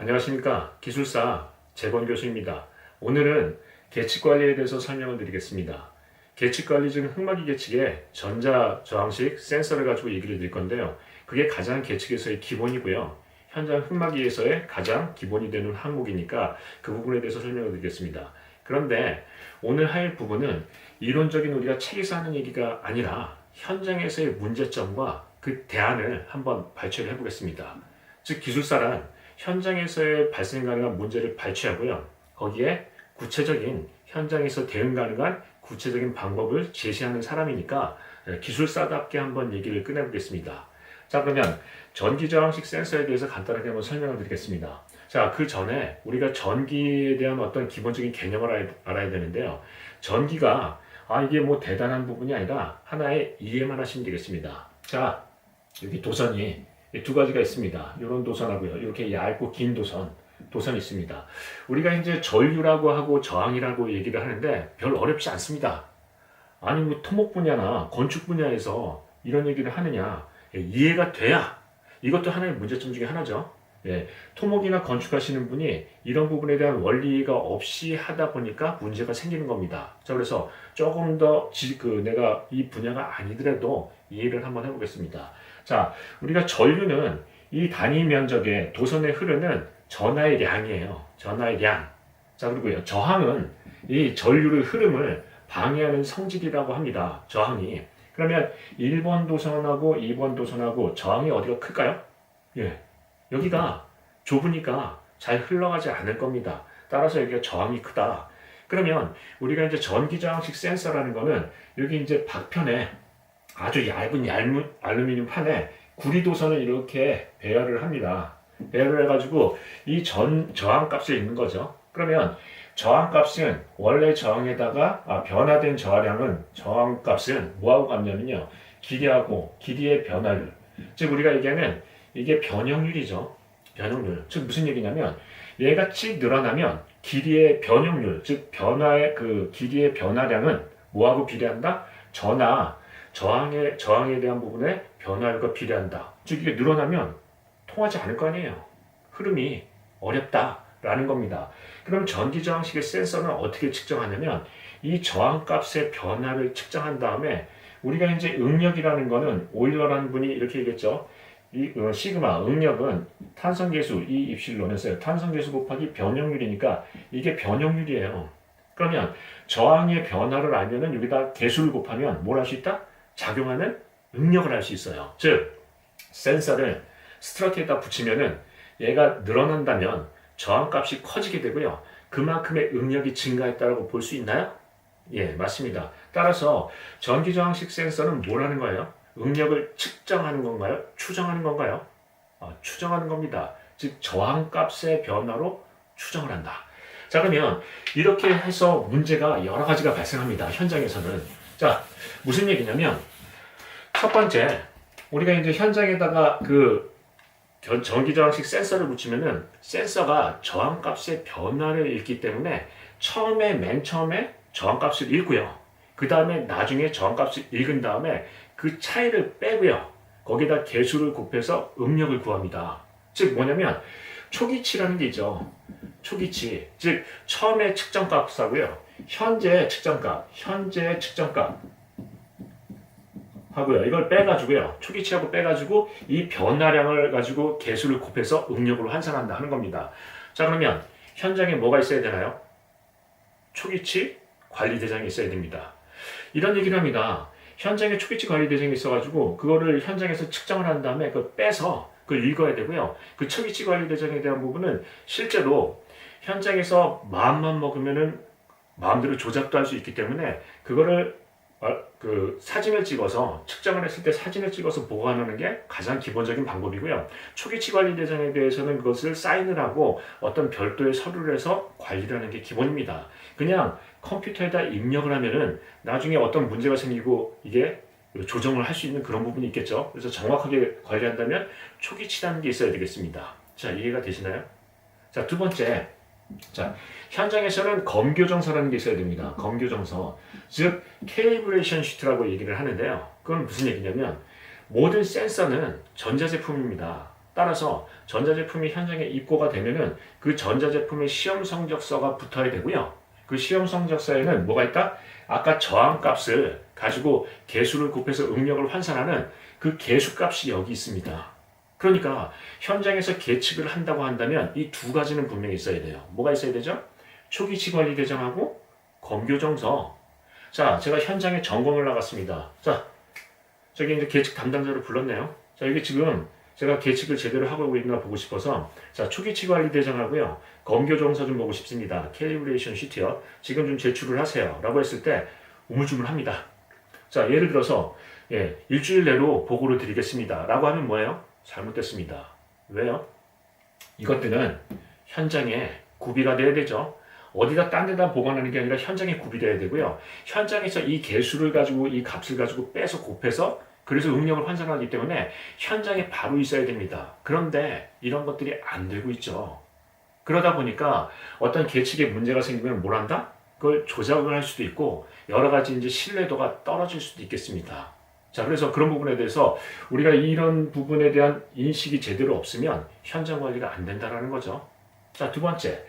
안녕하십니까. 기술사 재건 교수입니다. 오늘은 계측관리에 대해서 설명을 드리겠습니다. 계측관리 중 흑마기 계측에 전자저항식 센서를 가지고 얘기를 드릴 건데요. 그게 가장 계측에서의 기본이고요. 현장 흑마기에서의 가장 기본이 되는 항목이니까 그 부분에 대해서 설명을 드리겠습니다. 그런데 오늘 할 부분은 이론적인 우리가 책에서 하는 얘기가 아니라 현장에서의 문제점과 그 대안을 한번 발췌를 해보겠습니다. 즉 기술사란 현장에서의 발생 가능한 문제를 발췌하고요. 거기에 구체적인 현장에서 대응 가능한 구체적인 방법을 제시하는 사람이니까 기술사답게 한번 얘기를 꺼내보겠습니다. 자, 그러면 전기저항식 센서에 대해서 간단하게 한번 설명을 드리겠습니다. 자, 그 전에 우리가 전기에 대한 어떤 기본적인 개념을 알아야 되는데요. 전기가 이게 뭐 대단한 부분이 아니라 하나의 이해만 하시면 되겠습니다. 자, 여기 도선이 두 가지가 있습니다. 이런 도선하고요. 이렇게 얇고 긴 도선이 있습니다. 우리가 이제 전류라고 하고 저항이라고 얘기를 하는데 별 어렵지 않습니다. 아니 뭐 토목 분야나 건축 분야에서 이런 얘기를 하느냐, 이해가 돼야 이것도 하나의 문제점 중에 하나죠. 토목이나 건축하시는 분이 이런 부분에 대한 원리가 없이 하다 보니까 문제가 생기는 겁니다. 자, 그래서 조금 더 내가 이 분야가 아니더라도 이해를 한번 해보겠습니다. 자, 우리가 전류는 이 단위 면적의 도선에 흐르는 전하의 량이에요. 전하의 량. 자, 그리고요. 저항은 이 전류의 흐름을 방해하는 성질이라고 합니다. 저항이. 그러면 1번 도선하고 2번 도선하고 저항이 어디가 클까요? 여기가 좁으니까 잘 흘러가지 않을 겁니다. 따라서 여기가 저항이 크다. 그러면 우리가 이제 전기저항식 센서라는 거는 여기 이제 박편에 아주 얇은 알루미늄 판에 구리도선을 이렇게 배열을 합니다. 배열을 해가지고 이 저항값을 읽는 거죠. 그러면 저항값은 원래 저항에다가 변화된 저항값은 뭐하고 같냐면요. 길이의 변화율. 즉 우리가 얘기하는 이게 변형률이죠. 변형률. 즉 무슨 얘기냐면 얘가 씩 늘어나면 길이의 변형률, 즉 변화의 길이의 변화량은 뭐하고 비례한다? 저항에 대한 부분에 변화율과 비례한다. 즉 이게 늘어나면 통하지 않을 거 아니에요. 흐름이 어렵다라는 겁니다. 그럼 전기저항식의 센서는 어떻게 측정하냐면 이 저항값의 변화를 측정한 다음에 우리가 이제 응력이라는 거는 오일러라는 분이 이렇게 얘기했죠. 이 시그마 응력은 탄성계수 이 입실론에서요. 탄성계수 곱하기 변형률이니까 이게 변형률이에요. 그러면 저항의 변화를 알면은 여기다 계수를 곱하면 뭘 할 수 있다? 작용하는 응력을 할 수 있어요. 즉 센서를 스트러트에다 붙이면은 얘가 늘어난다면 저항값이 커지게 되고요. 그만큼의 응력이 증가했다고 볼 수 있나요? 예, 맞습니다. 따라서 전기저항식 센서는 뭘 하는 거예요? 응력을 측정하는 건가요? 추정하는 건가요? 추정하는 겁니다. 즉 저항값의 변화로 추정을 한다. 자, 그러면 이렇게 해서 문제가 여러 가지가 발생합니다. 현장에서는. 자, 무슨 얘기냐면 첫 번째, 우리가 이제 현장에다가 전기저항식 센서를 붙이면은 센서가 저항값의 변화를 읽기 때문에 맨 처음에 저항값을 읽고요. 그 다음에 나중에 저항값을 읽은 다음에 그 차이를 빼고요. 거기다 계수를 곱해서 응력을 구합니다. 즉 뭐냐면 초기치라는 게 있죠. 초기치. 즉 처음에 측정값하고요. 현재 측정값 하고요. 이걸 빼가지고요. 초기치하고 빼가지고 이 변화량을 가지고 계수를 곱해서 응력으로 환산한다 하는 겁니다. 자, 그러면 현장에 뭐가 있어야 되나요? 초기치 관리대장이 있어야 됩니다. 이런 얘기를 합니다. 현장에 초기치 관리대장이 있어가지고 그거를 현장에서 측정을 한 다음에 그걸 빼서 그걸 읽어야 되고요. 그 초기치 관리대장에 대한 부분은 실제로 현장에서 마음만 먹으면은 마음대로 조작도 할 수 있기 때문에 그거를 사진을 찍어서 측정을 했을 때 사진을 찍어서 보관하는 게 가장 기본적인 방법이고요. 초기치 관리 대장에 대해서는 그것을 사인을 하고 어떤 별도의 서류를 해서 관리를 하는 게 기본입니다. 그냥 컴퓨터에다 입력을 하면은 나중에 어떤 문제가 생기고 이게 조정을 할 수 있는 그런 부분이 있겠죠. 그래서 정확하게 관리한다면 초기치라는 게 있어야 되겠습니다. 자, 이해가 되시나요? 자, 두 번째. 자, 현장에서는 검교정서라는 게 있어야 됩니다. 검교정서. 즉, 캐리브레이션 시트라고 얘기를 하는데요. 그건 무슨 얘기냐면 모든 센서는 전자제품입니다. 따라서 전자제품이 현장에 입고가 되면은 그 전자제품의 시험 성적서가 붙어야 되고요. 그 시험 성적서에는 뭐가 있다? 아까 저항값을 가지고 개수를 곱해서 응력을 환산하는 그 개수값이 여기 있습니다. 그러니까 현장에서 계측을 한다고 한다면 이 두 가지는 분명히 있어야 돼요. 뭐가 있어야 되죠? 초기치 관리 대장하고 검교정서. 자, 제가 현장에 점검을 나갔습니다. 자, 저기 이제 계측 담당자를 불렀네요. 자, 이게 지금 제가 계측을 제대로 하고 있나 보고 싶어서, 자, 초기치 관리 대장하고요, 검교정서 좀 보고 싶습니다. 캘리브레이션 시트요. 지금 좀 제출을 하세요. 라고 했을 때 우물쭈물합니다. 자, 예를 들어서 일주일 내로 보고를 드리겠습니다. 라고 하면 뭐예요? 잘못됐습니다. 왜요? 이것들은 현장에 구비가 돼야 되죠. 어디다 딴 데다 보관하는 게 아니라 현장에 구비돼야 되고요. 현장에서 이 개수를 가지고 이 값을 가지고 빼서 곱해서 그래서 응력을 환산하기 때문에 현장에 바로 있어야 됩니다. 그런데 이런 것들이 안 되고 있죠. 그러다 보니까 어떤 계측에 문제가 생기면 뭘 한다? 그걸 조작을 할 수도 있고 여러 가지 이제 신뢰도가 떨어질 수도 있겠습니다. 자, 그래서 그런 부분에 대해서 우리가 이런 부분에 대한 인식이 제대로 없으면 현장 관리가 안 된다라는 거죠. 자, 두 번째.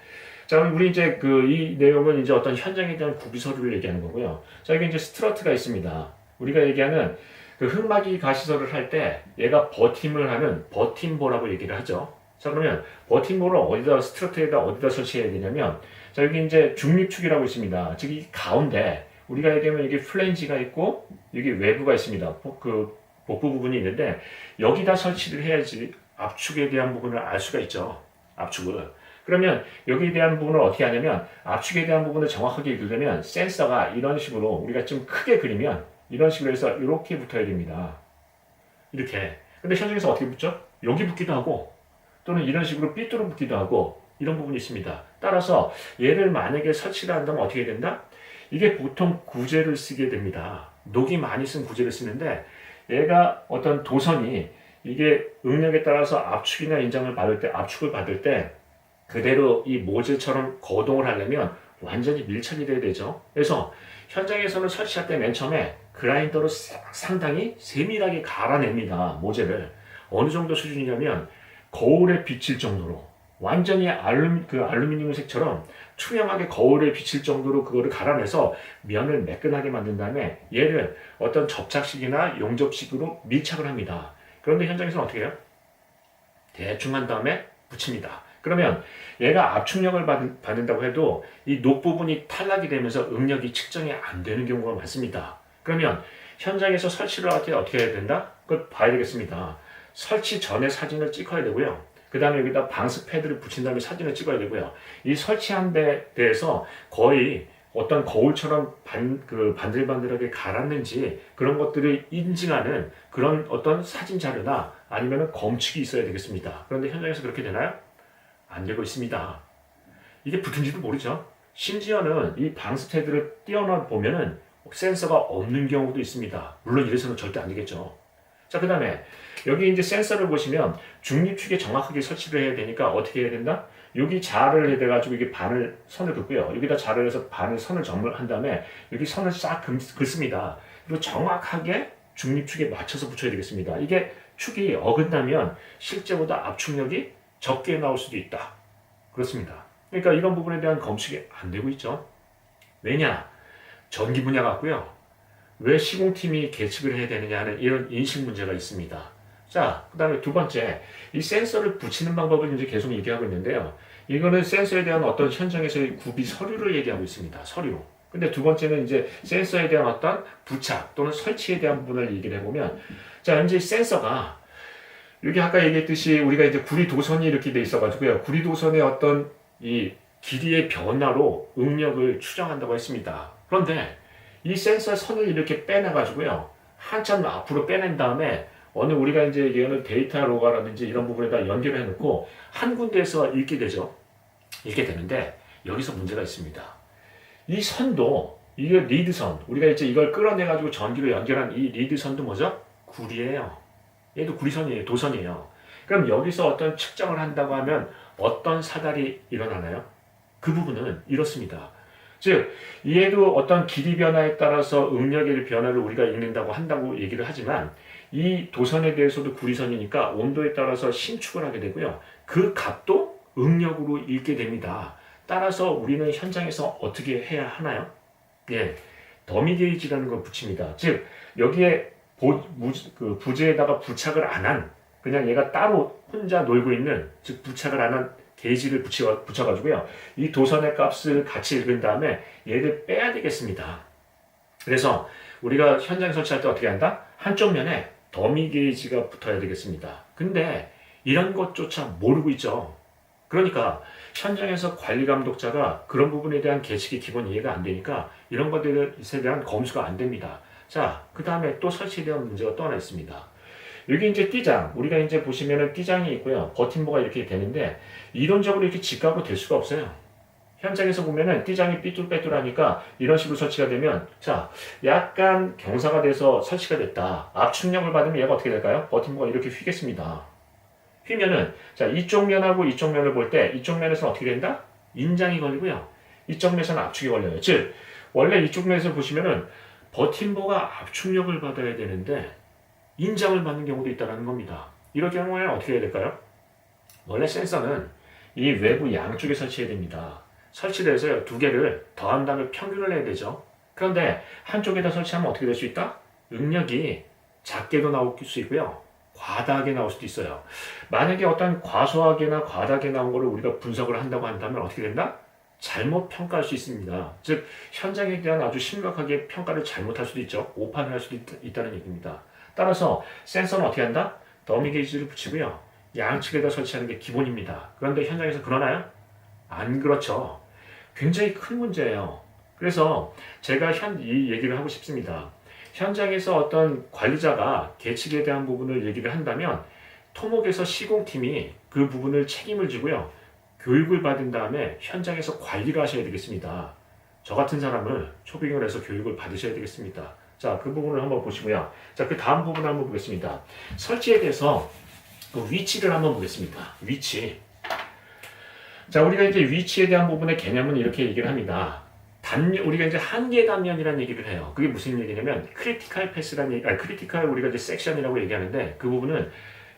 자, 우리 이제 이 내용은 이제 어떤 현장에 대한 구비 서류를 얘기하는 거고요. 자, 여기 이제 스트러트가 있습니다. 우리가 얘기하는 그 흙막이 가시설을 할 때 얘가 버팀을 하는 버팀보라고 얘기를 하죠. 자, 그러면 버팀보를 어디다, 스트러트에다 어디다 설치해야 되냐면, 자, 여기 이제 중립축이라고 있습니다. 즉, 이 가운데 우리가 얘기하면 이게 플랜지가 있고 여기 외부가 있습니다. 그 복부 부분이 있는데 여기다 설치를 해야지 압축에 대한 부분을 알 수가 있죠. 압축을. 그러면 여기에 대한 부분을 어떻게 하냐면 압축에 대한 부분을 정확하게 읽으려면 센서가 이런 식으로 우리가 좀 크게 그리면 이런 식으로 해서 이렇게 붙어야 됩니다. 이렇게. 근데 현장에서 어떻게 붙죠? 여기 붙기도 하고 또는 이런 식으로 삐뚤어 붙기도 하고 이런 부분이 있습니다. 따라서 얘를 만약에 설치를 한다면 어떻게 된다? 이게 보통 구제를 쓰게 됩니다. 녹이 많이 쓴 구제를 쓰는데 얘가 어떤 도선이 이게 응력에 따라서 압축이나 인장을 받을 때, 압축을 받을 때 그대로 이 모질처럼 거동을 하려면 완전히 밀착이 돼야 되죠. 그래서 현장에서는 설치할 때 맨 처음에 그라인더로 상당히 세밀하게 갈아냅니다. 모재를. 어느 정도 수준이냐면 거울에 비칠 정도로 완전히 알루미늄 색처럼 투명하게 거울에 비칠 정도로 그거를 갈아내서 면을 매끈하게 만든 다음에 얘를 어떤 접착식이나 용접식으로 밀착을 합니다. 그런데 현장에서는 어떻게 해요? 대충 한 다음에 붙입니다. 그러면 얘가 압축력을 받는다고 해도 이 녹 부분이 탈락이 되면서 응력이 측정이 안 되는 경우가 많습니다. 그러면 현장에서 설치를 할 때 어떻게 해야 된다? 그걸 봐야 되겠습니다. 설치 전에 사진을 찍어야 되고요. 그 다음에 여기다 방수 패드를 붙인 다음에 사진을 찍어야 되고요. 이 설치한 데 대해서 거의 어떤 거울처럼 반들반들하게 갈았는지 그런 것들을 인증하는 그런 어떤 사진 자료나 아니면 검측이 있어야 되겠습니다. 그런데 현장에서 그렇게 되나요? 안 되고 있습니다. 이게 붙은지도 모르죠. 심지어는 이 방수 패드를 띄워놔 보면은 센서가 없는 경우도 있습니다. 물론 이래서는 절대 안 되겠죠. 자, 그 다음에 여기 이제 센서를 보시면 중립축에 정확하게 설치를 해야 되니까 어떻게 해야 된다? 여기 자를 해가지고 이게 반을 선을 긋고요. 여기다 자를 해서 반을 선을 점을 다음에 여기 선을 싹 긋습니다. 그리고 정확하게 중립축에 맞춰서 붙여야 되겠습니다. 이게 축이 어긋나면 실제보다 압축력이 적게 나올 수도 있다. 그렇습니다. 그러니까 이런 부분에 대한 검측이 안 되고 있죠. 왜냐? 전기 분야 같고요. 왜 시공팀이 계측을 해야 되느냐 하는 이런 인식 문제가 있습니다. 자, 그 다음에 두 번째, 이 센서를 붙이는 방법을 이제 계속 얘기하고 있는데요. 이거는 센서에 대한 어떤 현장에서의 구비 서류를 얘기하고 있습니다. 서류. 근데 두 번째는 이제 센서에 대한 어떤 부착 또는 설치에 대한 부분을 얘기를 해보면, 자, 이제 센서가 여기 아까 얘기했듯이 우리가 이제 구리도선이 이렇게 돼 있어가지고요. 구리도선의 어떤 이 길이의 변화로 응력을 추정한다고 했습니다. 그런데 이 센서 선을 이렇게 빼내가지고요. 한참 앞으로 빼낸 다음에 어느 우리가 이제 얘기하는 데이터 로가라든지 이런 부분에다 연결을 해놓고 한 군데에서 읽게 되죠. 읽게 되는데 여기서 문제가 있습니다. 이 선도 이게 리드선, 우리가 이제 이걸 끌어내가지고 전기로 연결한 이 리드선도 뭐죠? 구리예요. 얘도 구리선이에요. 도선이에요. 그럼 여기서 어떤 측정을 한다고 하면 어떤 사달이 일어나나요? 그 부분은 이렇습니다. 즉, 얘도 어떤 길이 변화에 따라서 응력의 변화를 우리가 읽는다고 한다고 얘기를 하지만 이 도선에 대해서도 구리선이니까 온도에 따라서 신축을 하게 되고요. 그 값도 응력으로 읽게 됩니다. 따라서 우리는 현장에서 어떻게 해야 하나요? 예, 더미 게이지라는 걸 붙입니다. 즉 여기에 부재에다가 부착을 안 한, 그냥 얘가 따로 혼자 놀고 있는, 즉 부착을 안 한 게이지를 붙여가지고요. 이 도선의 값을 같이 읽은 다음에 얘를 빼야 되겠습니다. 그래서 우리가 현장 설치할 때 어떻게 한다? 한쪽 면에 더미 게이지가 붙어야 되겠습니다. 근데 이런 것조차 모르고 있죠. 그러니까 현장에서 관리 감독자가 그런 부분에 대한 계측이 기본 이해가 안 되니까 이런 것들에 대한 검수가 안 됩니다. 자, 그 다음에 또 설치에 대한 문제가 또 하나 있습니다. 여기 이제 띠장, 우리가 이제 보시면은 띠장이 있고요. 버팀목가 이렇게 되는데 이론적으로 이렇게 직각으로 될 수가 없어요. 현장에서 보면은 띠장이 삐뚤빼뚤하니까 이런 식으로 설치가 되면, 자, 약간 경사가 돼서 설치가 됐다. 압축력을 받으면 얘가 어떻게 될까요? 버팀목가 이렇게 휘겠습니다. 휘면은, 자, 이쪽 면하고 이쪽 면을 볼 때 이쪽 면에서는 어떻게 된다? 인장이 걸리고요. 이쪽 면에서는 압축이 걸려요. 즉, 원래 이쪽 면에서 보시면은 버팀목가 압축력을 받아야 되는데 인장을 받는 경우도 있다는 겁니다. 이럴 경우에는 어떻게 해야 될까요? 원래 센서는 이 외부 양쪽에 설치해야 됩니다. 설치를 해서 두 개를 더한 다음에 평균을 해야 되죠. 그런데 한쪽에다 설치하면 어떻게 될 수 있다? 응력이 작게도 나올 수 있고요. 과다하게 나올 수도 있어요. 만약에 어떤 과소하게나 과다하게 나온 거를 우리가 분석을 한다고 한다면 어떻게 된다? 잘못 평가할 수 있습니다. 즉 현장에 대한 아주 심각하게 평가를 잘못할 수도 있죠. 오판을 할 수도 있다는 얘기입니다. 따라서 센서는 어떻게 한다? 더미 게이지를 붙이고요. 양측에다 설치하는 게 기본입니다. 그런데 현장에서 그러나요? 안 그렇죠. 굉장히 큰 문제예요. 그래서 제가 이 얘기를 하고 싶습니다. 현장에서 어떤 관리자가 계측에 대한 부분을 얘기를 한다면 토목에서 시공팀이 그 부분을 책임을 지고요. 교육을 받은 다음에 현장에서 관리를 하셔야 되겠습니다. 저 같은 사람을 초빙을 해서 교육을 받으셔야 되겠습니다. 자, 그 부분을 한번 보시고요. 자, 그 다음 부분을 한번 보겠습니다. 설치에 대해서 그 위치를 한번 보겠습니다. 위치. 자, 우리가 이제 위치에 대한 부분의 개념은 이렇게 얘기를 합니다. 우리가 이제 한계 단면이라는 얘기를 해요. 그게 무슨 얘기냐면 크리티컬 패스라는 얘기, 크리티컬 우리가 이제 섹션이라고 얘기하는데 그 부분은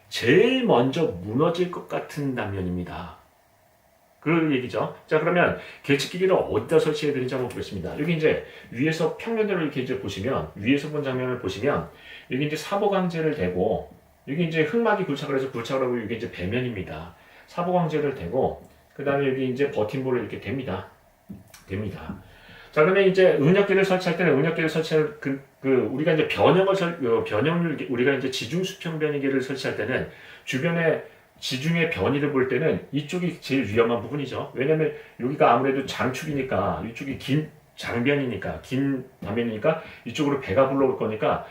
제일 먼저 무너질 것 같은 단면입니다. 그 얘기죠. 자, 그러면 계측기기를 어디다 설치해야 되는지 한번 보겠습니다. 여기 이제 위에서 평면으로 이렇게 이제 보시면, 위에서 본 장면을 보시면, 여기 이제 사보강제를 대고, 여기 이제 흙막이 굴착을 해서 굴착을 하고, 여기 이제 배면입니다. 사보강제를 대고, 그 다음에 여기 이제 버팀볼을 이렇게 됩니다. 자, 그러면 이제 응력기를 설치할 때는 응력기를 설치할 우리가 이제 변형률, 우리가 이제 지중수평 변이기를 설치할 때는 주변에 지중해 변이를 볼 때는 이쪽이 제일 위험한 부분이죠. 왜냐면 여기가 아무래도 장축이니까, 이쪽이 긴 장변이니까, 긴 단면이니까 이쪽으로 배가 불러올 거니까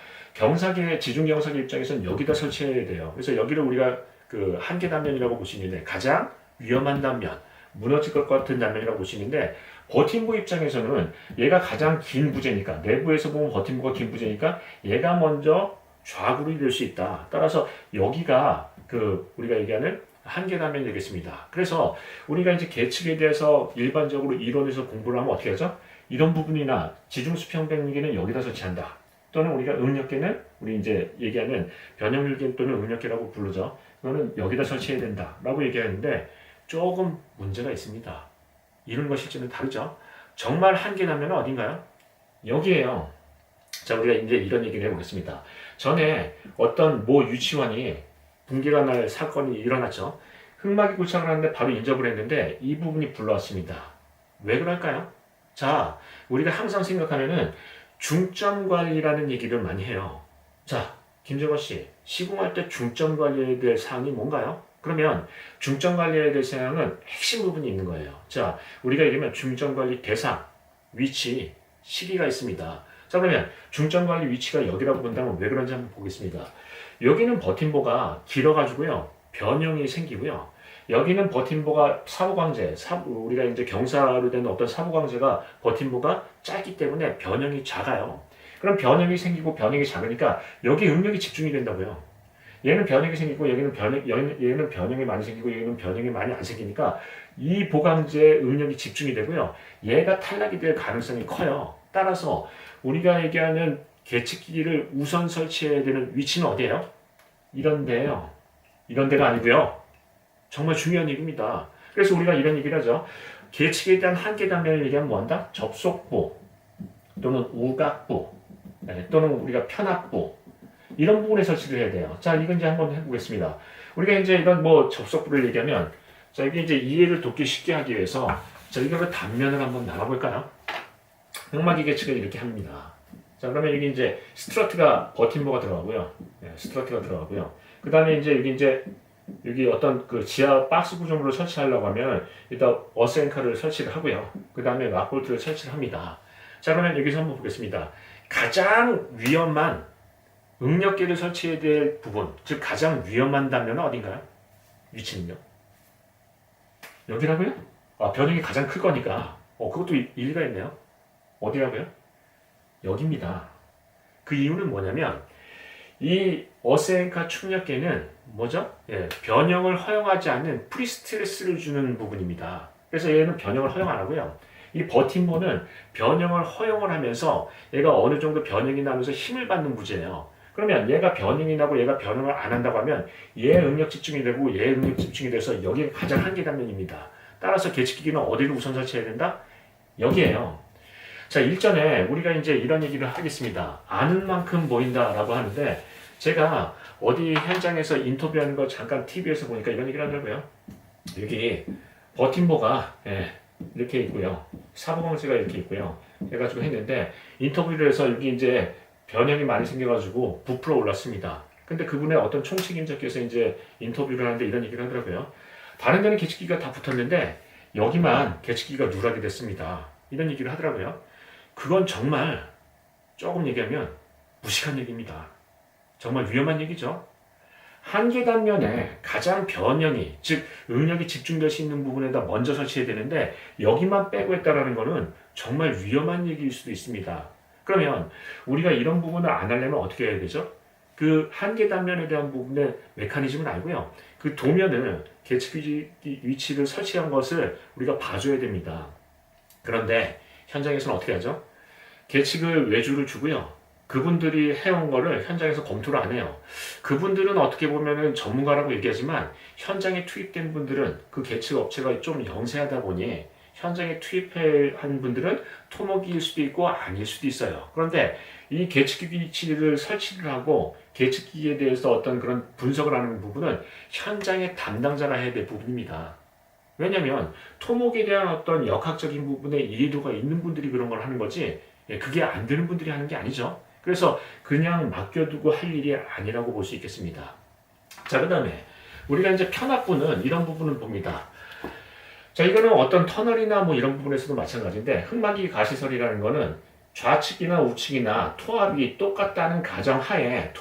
지중 경사계 입장에서는 여기다 설치해야 돼요. 그래서 여기를 우리가 그 한계 단면이라고 보시는데 가장 위험한 단면, 무너질 것 같은 단면이라고 보시는데 버팀부 입장에서는 얘가 가장 긴 부재니까, 내부에서 보면 버팀부가 긴 부재니까 얘가 먼저 좌굴이 될 수 있다. 따라서 여기가 우리가 얘기하는 한계 단면이 되겠습니다. 그래서 우리가 이제 계측에 대해서 일반적으로 이론에서 공부를 하면 어떻게 하죠? 이런 부분이나 지중수평 변이기는 여기다 설치한다. 또는 우리가 응력계는 우리 이제 얘기하는 변형률계 또는 응력계라고 부르죠. 그거는 여기다 설치해야 된다라고 얘기하는데 조금 문제가 있습니다. 이론과 실제는 다르죠. 정말 한계 단면은 어딘가요? 여기에요. 자, 우리가 이제 이런 얘기를 해보겠습니다. 전에 어떤 모 유치원이 붕괴가 날 사건이 일어났죠. 흙막이 굴착을 하는데 바로 인접을 했는데 이 부분이 불러왔습니다. 왜 그럴까요? 자, 우리가 항상 생각하면은 중점 관리라는 얘기를 많이 해요. 자, 김정호 씨, 시공할 때 중점 관리에 대한 사항이 뭔가요? 그러면 중점 관리에 대한 사항은 핵심 부분이 있는 거예요. 자, 우리가 얘기하면 중점 관리 대상, 위치, 시기가 있습니다. 자, 그러면 중점 관리 위치가 여기라고 본다면 왜 그런지 한번 보겠습니다. 여기는 버팀보가 길어가지고요, 변형이 생기고요. 여기는 버팀보가 사보광재, 우리가 이제 경사로 된 어떤 사보광재가 버팀보가 짧기 때문에 변형이 작아요. 그럼 변형이 생기고 변형이 작으니까 여기 응력이 집중이 된다고요. 얘는 변형이 생기고 얘는 변형이 많이 생기고 얘는 변형이 많이 안 생기니까 이 보강제의 응력이 집중이 되고요. 얘가 탈락이 될 가능성이 커요. 따라서 우리가 얘기하는 계측기기를 우선 설치해야 되는 위치는 어디예요? 이런 데예요. 이런 데가 아니고요. 정말 중요한 얘기입니다. 그래서 우리가 이런 얘기를 하죠. 계측에 대한 한계 단면을 얘기하면 뭐한다? 접속부 또는 우각부 또는 우리가 편압부 이런 부분에 설치를 해야 돼요. 자, 이건 이제 한번 해보겠습니다. 우리가 이제 이런 뭐 접속부를 얘기하면 자, 이게 이제 이해를 돕기 쉽게 하기 위해서 자, 이거를 단면을 한번 나눠볼까요? 흑막이 계측을 이렇게 합니다. 자, 그러면 여기 이제 스트러트가 버팀모가 들어가고요. 스트러트가 들어가고요. 그 다음에 이제 여기 어떤 그 지하 박스 구조물을 설치하려고 하면 일단 어센카를 설치를 하고요. 그 다음에 락볼트를 설치를 합니다. 자, 그러면 여기서 한번 보겠습니다. 가장 위험한 응력계를 설치해야 될 부분, 즉 가장 위험한 단면은 어딘가요? 위치는요? 여기라고요? 아, 변형이 가장 클 거니까. 그것도 일리가 있네요. 어디라고요? 여기입니다. 그 이유는 뭐냐면 이 어센카 충격계는 뭐죠? 변형을 허용하지 않는 프리스트레스를 주는 부분입니다. 그래서 얘는 변형을 허용 안 하고요. 이 버팀모는 변형을 허용을 하면서 얘가 어느 정도 변형이 나면서 힘을 받는 부재예요. 그러면 얘가 변형이 나고 얘가 변형을 안 한다고 하면 얘 응력 집중이 되고 얘 응력 집중이 돼서 여기가 가장 한계 단면입니다. 따라서 계측기기는 어디를 우선 설치해야 된다? 여기에요. 자, 일전에 우리가 이제 이런 얘기를 하겠습니다. 아는 만큼 보인다라고 하는데 제가 어디 현장에서 인터뷰하는 거 잠깐 TV에서 보니까 이런 얘기를 하더라고요. 여기 버팀모가 이렇게 있고요. 사보광지가 이렇게 있고요. 해가지고 했는데 인터뷰를 해서 여기 이제 변형이 많이 생겨가지고 부풀어 올랐습니다. 근데 그분의 어떤 총책임자께서 이제 인터뷰를 하는데 이런 얘기를 하더라고요. 다른 데는 계측기가 다 붙었는데 여기만 계측기가 누락이 됐습니다. 이런 얘기를 하더라고요. 그건 정말 조금 얘기하면 무식한 얘기입니다. 정말 위험한 얘기죠. 한계 단면에 가장 변형이, 즉 응력이 집중될 수 있는 부분에다 먼저 설치해야 되는데 여기만 빼고 했다라는 것은 정말 위험한 얘기일 수도 있습니다. 그러면 우리가 이런 부분을 안 하려면 어떻게 해야 되죠? 그 한계 단면에 대한 부분의 메커니즘을 알고요. 그 도면을 계측기기 위치를 설치한 것을 우리가 봐줘야 됩니다. 그런데 현장에서는 어떻게 하죠? 계측을 외주를 주고요. 그분들이 해온 거를 현장에서 검토를 안 해요. 그분들은 어떻게 보면은 전문가라고 얘기하지만 현장에 투입된 분들은 그 계측 업체가 좀 영세하다 보니 현장에 투입한 분들은 토목일 수도 있고 아닐 수도 있어요. 그런데 이 계측기기 위치를 설치를 하고 계측기기에 대해서 어떤 그런 분석을 하는 부분은 현장의 담당자가 해야 될 부분입니다. 왜냐하면 토목에 대한 어떤 역학적인 부분에 이해도가 있는 분들이 그런 걸 하는 거지 그게 안 되는 분들이 하는 게 아니죠. 그래서 그냥 맡겨두고 할 일이 아니라고 볼 수 있겠습니다. 자, 그 다음에 우리가 이제 편압부는 이런 부분을 봅니다. 자, 이거는 어떤 터널이나 뭐 이런 부분에서도 마찬가지인데 흑막이 가시설이라는 거는 좌측이나 우측이나 토합이 똑같다는 가정하에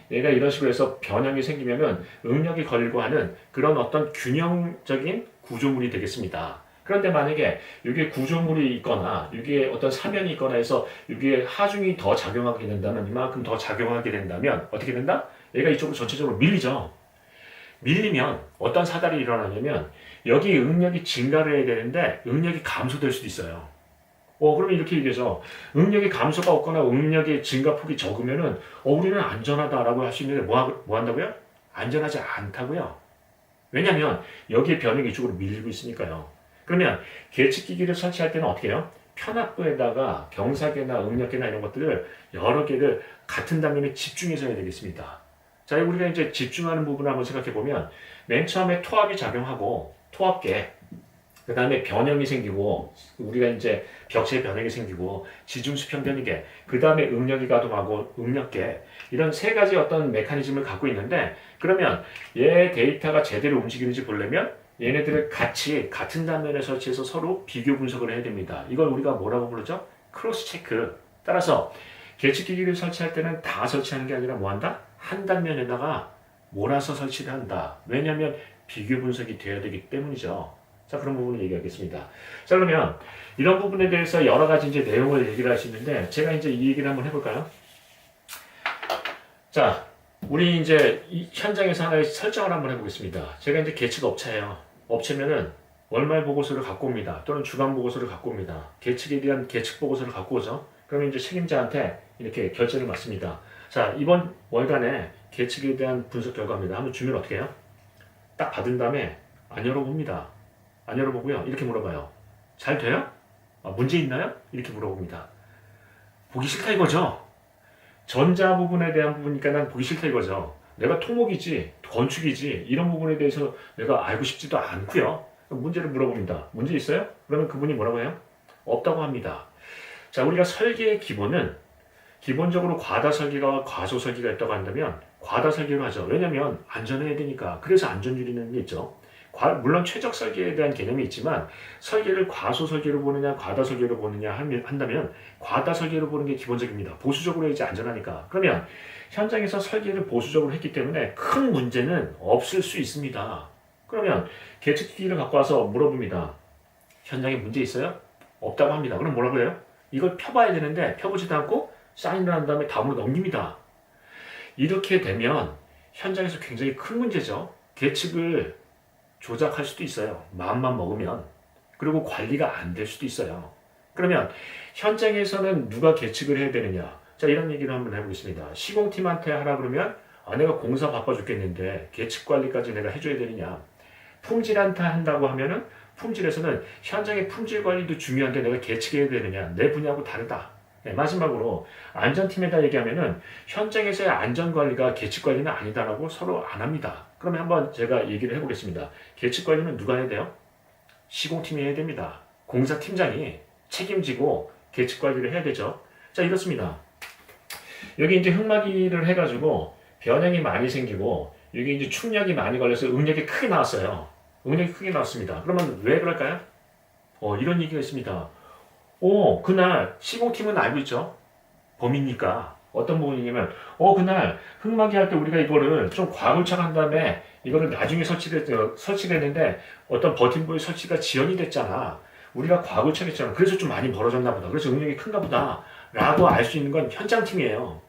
얘가 이런 식으로 해서 변형이 생기면은 응력이 걸리고 하는 그런 어떤 균형적인 구조물이 되겠습니다. 그런데 만약에 여기에 구조물이 있거나 여기에 어떤 사면이 있거나 해서 여기에 하중이 더 작용하게 된다면 이만큼 더 작용하게 된다면 어떻게 된다? 얘가 이쪽으로 전체적으로 밀리죠. 밀리면 어떤 사달이 일어나냐면 여기 응력이 증가를 해야 되는데 응력이 감소될 수도 있어요. 그러면 이렇게 얘기해서 응력이 감소가 없거나 응력의 증가폭이 적으면은 우리는 안전하다라고 할 수 있는데 뭐 한다고요? 안전하지 않다고요. 왜냐하면 여기에 변형이 이쪽으로 밀리고 있으니까요. 그러면 계측기기를 설치할 때는 어떻게 해요? 편압부에다가 경사계나 응력계나 이런 것들을 여러 개를 같은 단면에 집중해서 해야 되겠습니다. 자, 우리가 이제 집중하는 부분을 한번 생각해 보면 맨 처음에 토합이 작용하고 토합계, 그 다음에 변형이 생기고 우리가 이제 벽체의 변형이 생기고 지중수평 변이계, 그 다음에 응력이 가동하고 응력계 이런 세 가지 어떤 메커니즘을 갖고 있는데 그러면 얘 데이터가 제대로 움직이는지 보려면 얘네들을 같이 같은 단면에 설치해서 서로 비교 분석을 해야 됩니다. 이걸 우리가 뭐라고 부르죠? 크로스 체크. 따라서 계측기기를 설치할 때는 다 설치하는 게 아니라 뭐 한다? 한 단면에다가 몰아서 설치를 한다. 왜냐하면 비교 분석이 돼야 되기 때문이죠. 자, 그런 부분을 얘기하겠습니다. 자, 그러면 이런 부분에 대해서 여러 가지 이제 내용을 얘기를 할 수 있는데 제가 이제 이 얘기를 한번 해볼까요? 자, 우리 이제 이 현장에서 하나의 설정을 한번 해보겠습니다. 제가 이제 계측 업체예요. 업체면은 월말 보고서를 갖고 옵니다. 또는 주간 보고서를 갖고 옵니다. 계측에 대한 계측 보고서를 갖고 오죠. 그러면 이제 책임자한테 이렇게 결제를 맡습니다. 자, 이번 월간의 계측에 대한 분석 결과입니다. 한번 주면 어떻게 해요? 딱 받은 다음에 안 열어봅니다. 안 열어보고요. 이렇게 물어봐요. 잘 돼요? 문제 있나요? 이렇게 물어봅니다. 보기 싫다 이거죠? 전자 부분에 대한 부분이니까 난 보기 싫다 이거죠. 내가 토목이지, 건축이지, 이런 부분에 대해서 내가 알고 싶지도 않고요. 문제를 물어봅니다. 문제 있어요? 그러면 그분이 뭐라고 해요? 없다고 합니다. 자, 우리가 설계의 기본은 기본적으로 과다 설계가 과소 설계가 있다고 한다면 과다 설계로 하죠. 왜냐면 안전해야 되니까. 그래서 안전유리는 게 있죠. 물론 최적 설계에 대한 개념이 있지만 설계를 과소 설계로 보느냐 과다 설계로 보느냐 한다면 과다 설계로 보는 게 기본적입니다. 보수적으로 해야지 안전하니까. 그러면 현장에서 설계를 보수적으로 했기 때문에 큰 문제는 없을 수 있습니다. 그러면 계측기기를 갖고 와서 물어봅니다. 현장에 문제 있어요? 없다고 합니다. 그럼 뭐라고 해요? 이걸 펴봐야 되는데 펴보지도 않고 사인을 한 다음에 다음으로 넘깁니다. 이렇게 되면 현장에서 굉장히 큰 문제죠. 계측을 조작할 수도 있어요. 마음만 먹으면. 그리고 관리가 안 될 수도 있어요. 그러면 현장에서는 누가 계측을 해야 되느냐? 자, 이런 얘기를 한번 해보겠습니다. 시공팀한테 하라 그러면 내가 공사 바빠 죽겠는데 계측 관리까지 내가 해줘야 되느냐? 품질한테 한다고 하면은 품질에서는 현장의 품질 관리도 중요한데 내가 계측해야 되느냐? 내 분야하고 다르다. 네, 마지막으로 안전팀에다 얘기하면은 현장에서의 안전관리가 계측관리는 아니다라고 서로 안 합니다. 그러면 한번 제가 얘기를 해보겠습니다. 계측관리는 누가 해야 돼요? 시공팀이 해야 됩니다. 공사팀장이 책임지고 계측관리를 해야 되죠. 자, 이렇습니다. 여기 이제 흙막이를 해가지고 변형이 많이 생기고 여기 이제 충격이 많이 걸려서 응력이 크게 나왔어요. 응력이 크게 나왔습니다. 그러면 왜 그럴까요? 이런 얘기가 있습니다. 그날 시공팀은 알고 있죠. 범인이니까. 어떤 부분이냐면, 그날 흙막이 할 때 우리가 이거를 좀 과물착한 다음에 이거를 나중에 설치를 했는데 어떤 버팀목의 설치가 지연이 됐잖아. 우리가 과물착했잖아. 그래서 좀 많이 벌어졌나 보다. 그래서 응력이 큰가 보다. 라고 알 수 있는 건 현장팀이에요.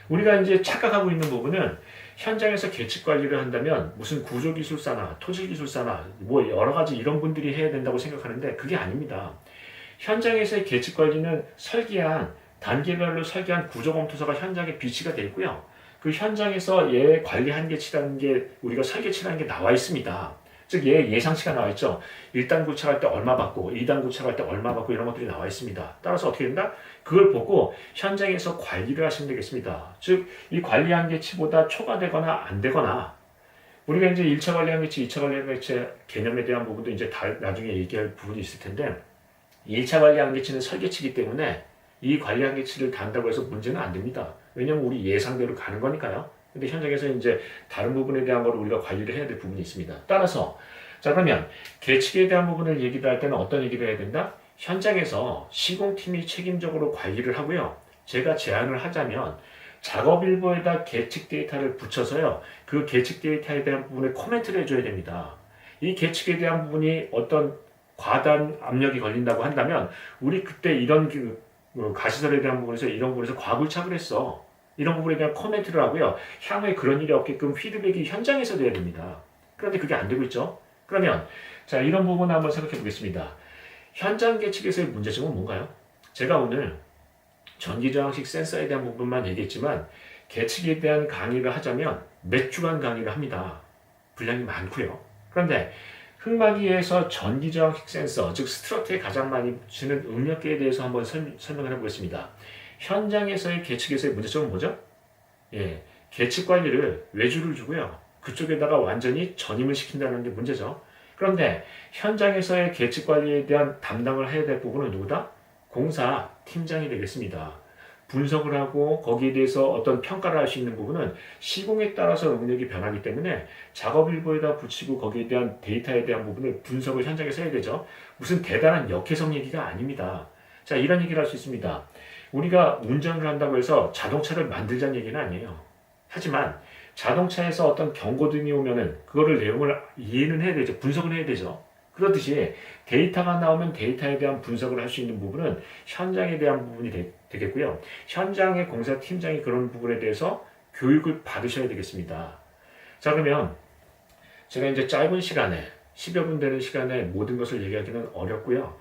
우리가 이제 착각하고 있는 부분은 현장에서 계측 관리를 한다면 무슨 구조기술사나 토지기술사나 뭐 여러 가지 이런 분들이 해야 된다고 생각하는데 그게 아닙니다. 현장에서의 계측 관리는 단계별로 설계한 구조검토서가 현장에 비치가 되어 있고요. 그 현장에서 얘 관리 한계치라는 게 우리가 설계치라는 게 나와 있습니다. 즉 얘 예상치가 나와 있죠. 1단 구착할 때 얼마 받고 2단 구착할 때 얼마 받고 이런 것들이 나와 있습니다. 따라서 어떻게 된다? 그걸 보고 현장에서 관리를 하시면 되겠습니다. 즉 이 관리 한계치보다 초과되거나 안 되거나 우리가 이제 1차 관리 한계치, 2차 관리 한계치 개념에 대한 부분도 이제 나중에 얘기할 부분이 있을 텐데 1차 관리 한계치는 설계치이기 때문에 이 관리 한계치를 단다고 해서 문제는 안 됩니다. 왜냐면 우리 예상대로 가는 거니까요. 근데 현장에서 이제 다른 부분에 대한 걸 우리가 관리를 해야 될 부분이 있습니다. 따라서 자 그러면 계측에 대한 부분을 얘기를 할 때는 어떤 얘기를 해야 된다? 현장에서 시공팀이 책임적으로 관리를 하고요. 제가 제안을 하자면 작업일보에다 계측 데이터를 붙여서요. 그 계측 데이터에 대한 부분에 코멘트를 해줘야 됩니다. 이 계측에 대한 부분이 어떤 과단 압력이 걸린다고 한다면 우리 그때 이런 가시설에 대한 부분에서 이런 부분에서 과굴착을 했어. 이런 부분에 대한 코멘트를 하고요. 향후에 그런 일이 없게끔 피드백이 현장에서 돼야 됩니다. 그런데 그게 안 되고 있죠. 그러면 자 이런 부분 한번 생각해 보겠습니다. 현장 계측에서의 문제점은 뭔가요? 제가 오늘 전기저항식 센서에 대한 부분만 얘기했지만 계측에 대한 강의를 하자면 몇 주간 강의를 합니다. 분량이 많고요. 그런데 흙막이에서 전기저항식 센서, 즉 스트러트에 가장 많이 붙이는 응력계에 대해서 한번 설명을 해보겠습니다. 현장에서의 계측에서의 문제점은 뭐죠? 계측 관리를 외주를 주고요. 그쪽에다가 완전히 전임을 시킨다는 게 문제죠. 그런데 현장에서의 계측 관리에 대한 담당을 해야 될 부분은 누구다? 공사 팀장이 되겠습니다. 분석을 하고 거기에 대해서 어떤 평가를 할 수 있는 부분은 시공에 따라서 응력이 변하기 때문에 작업일보에다 붙이고 거기에 대한 데이터에 대한 부분을 분석을 현장에서 해야 되죠. 무슨 대단한 역해석 얘기가 아닙니다. 자, 이런 얘기를 할 수 있습니다. 우리가 운전을 한다고 해서 자동차를 만들자는 얘기는 아니에요. 하지만 자동차에서 어떤 경고등이 오면은 그거를 내용을 이해는 해야 되죠. 분석을 해야 되죠. 그렇듯이 데이터가 나오면 데이터에 대한 분석을 할 수 있는 부분은 현장에 대한 부분이 되겠고요. 현장의 공사팀장이 그런 부분에 대해서 교육을 받으셔야 되겠습니다. 자, 그러면 제가 이제 짧은 시간에 10여 분 되는 시간에 모든 것을 얘기하기는 어렵고요.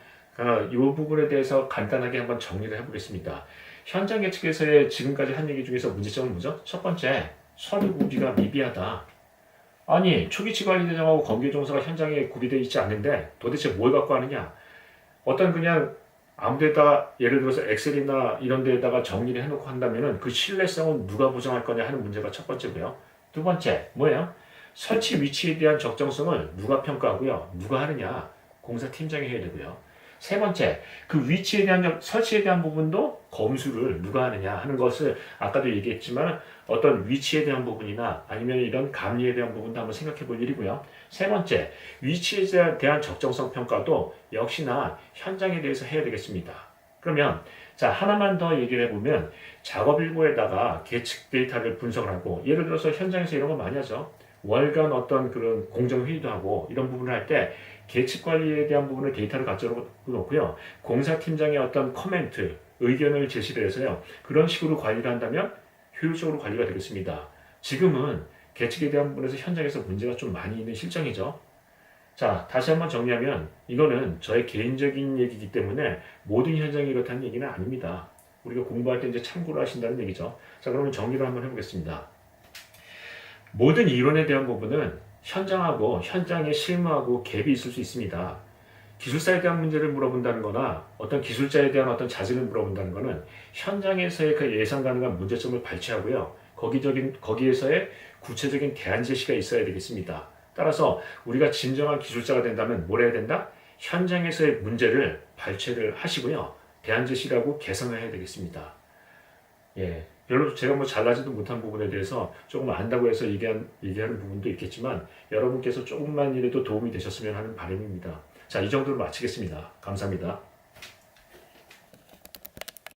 이 부분에 대해서 간단하게 한번 정리를 해보겠습니다. 현장 예측에서의 지금까지 한 얘기 중에서 문제점은 뭐죠? 첫 번째, 서류 구비가 미비하다. 아니, 초기치 관리 대장하고 검교 종사가 현장에 구비되어 있지 않는데 도대체 뭘 갖고 하느냐? 어떤 그냥 아무 데다가 예를 들어서 엑셀이나 이런 데에다가 정리를 해놓고 한다면은 그 신뢰성은 누가 보장할 거냐 하는 문제가 첫 번째고요. 두 번째, 뭐예요? 설치 위치에 대한 적정성을 누가 평가하고요? 누가 하느냐? 공사팀장이 해야 되고요. 세 번째, 그 위치에 대한 설치에 대한 부분도 검수를 누가 하느냐 하는 것을 아까도 얘기했지만 어떤 위치에 대한 부분이나 아니면 이런 감리에 대한 부분도 한번 생각해 볼 일이고요. 세 번째, 위치에 대한 적정성 평가도 역시나 현장에 대해서 해야 되겠습니다. 그러면 자, 하나만 더 얘기를 해보면 작업일보에다가 계측 데이터를 분석을 하고 예를 들어서 현장에서 이런 거 많이 하죠. 월간 어떤 그런 공정회의도 하고 이런 부분을 할 때 계측 관리에 대한 부분을 데이터를 가져다 놓고요. 공사팀장의 어떤 코멘트, 의견을 제시를 해서요. 그런 식으로 관리를 한다면 효율적으로 관리가 되겠습니다. 지금은 계측에 대한 부분에서 현장에서 문제가 좀 많이 있는 실정이죠. 자, 다시 한번 정리하면 이거는 저의 개인적인 얘기이기 때문에 모든 현장이 이렇다는 얘기는 아닙니다. 우리가 공부할 때 이제 참고를 하신다는 얘기죠. 자, 그러면 정리를 한번 해보겠습니다. 모든 이론에 대한 부분은 현장하고 현장의 실무하고 갭이 있을 수 있습니다. 기술사에 대한 문제를 물어본다는 거나 어떤 기술자에 대한 어떤 자질을 물어본다는 거는 현장에서의 그 예상 가능한 문제점을 발췌하고요. 거기에서의 구체적인 대안 제시가 있어야 되겠습니다. 따라서 우리가 진정한 기술자가 된다면 뭘 해야 된다? 현장에서의 문제를 발췌를 하시고요. 대안 제시라고 개선을 해야 되겠습니다. 예, 별로 제가 뭐 잘나지도 못한 부분에 대해서 조금 안다고 해서 얘기하는 부분도 있겠지만 여러분께서 조금만이라도 도움이 되셨으면 하는 바람입니다. 자, 이 정도로 마치겠습니다. 감사합니다.